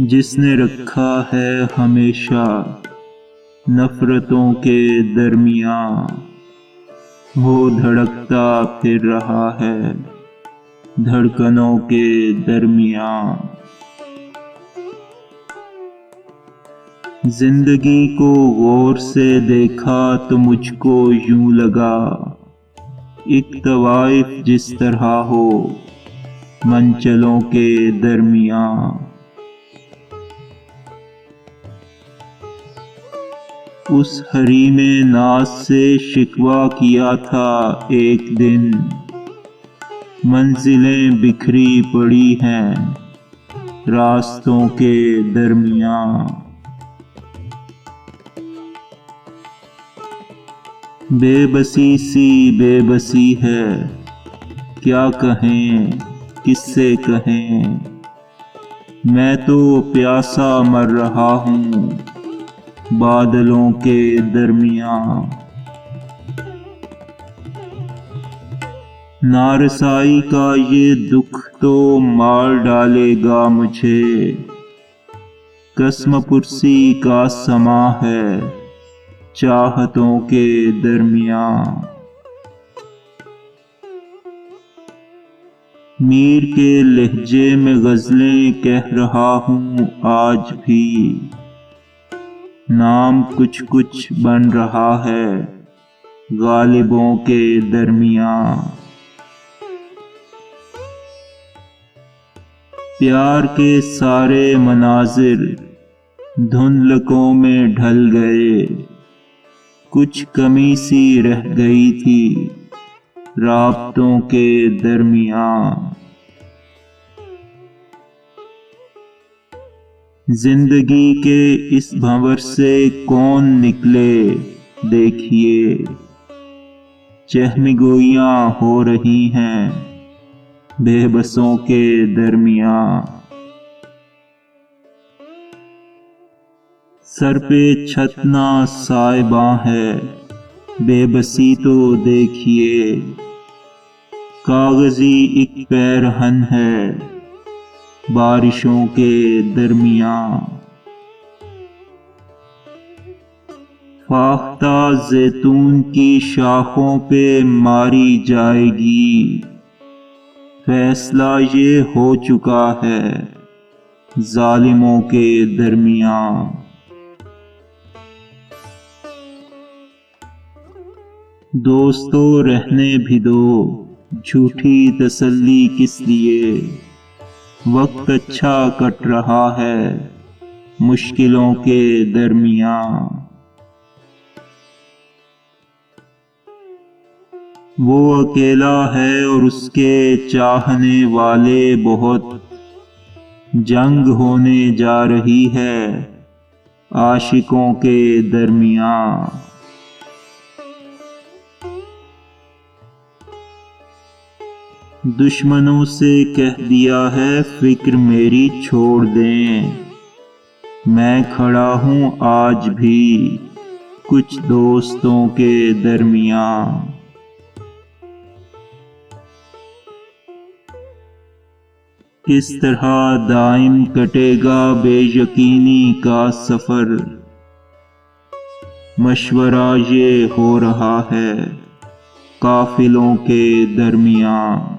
جس نے رکھا ہے ہمیشہ نفرتوں کے درمیان، وہ دھڑکتا پھر رہا ہے دھڑکنوں کے درمیان۔ زندگی کو غور سے دیکھا تو مجھ کو یوں لگا، ایک طوائف جس طرح ہو منچلوں کے درمیان۔ اس حریم ناز سے شکوہ کیا تھا ایک دن، منزلیں بکھری پڑی ہیں راستوں کے درمیان۔ بے بسی سی بے بسی ہے، کیا کہیں کس سے کہیں، میں تو پیاسا مر رہا ہوں بادلوں کے درمیان۔ نارسائی کا یہ دکھ تو مار ڈالے گا مجھے، قسم پرسی کا سما ہے چاہتوں کے درمیان۔ میر کے لہجے میں غزلیں کہہ رہا ہوں آج بھی، نام کچھ کچھ بن رہا ہے غالبوں کے درمیان۔ پیار کے سارے مناظر دھندلکوں میں ڈھل گئے، کچھ کمی سی رہ گئی تھی رابطوں کے درمیان۔ زندگی کے اس بھنور سے کون نکلے دیکھیے، چہم گوئیاں ہو رہی ہیں بے بسوں کے درمیان۔ سر پہ چھت نہ سائباں ہے بے بسی تو دیکھیے، کاغذی ایک پیرہن ہے بارشوں کے درمیان۔ فاختہ زیتون کی شاخوں پہ ماری جائے گی، فیصلہ یہ ہو چکا ہے ظالموں کے درمیان۔ دوستو رہنے بھی دو جھوٹی تسلی کس لیے، وقت اچھا کٹ رہا ہے مشکلوں کے درمیان۔ وہ اکیلا ہے اور اس کے چاہنے والے بہت، جنگ ہونے جا رہی ہے عاشقوں کے درمیان۔ دشمنوں سے کہہ دیا ہے فکر میری چھوڑ دیں، میں کھڑا ہوں آج بھی کچھ دوستوں کے درمیان۔ کس طرح دائم کٹے گا بے یقینی کا سفر، مشورہ یہ ہو رہا ہے قافلوں کے درمیان۔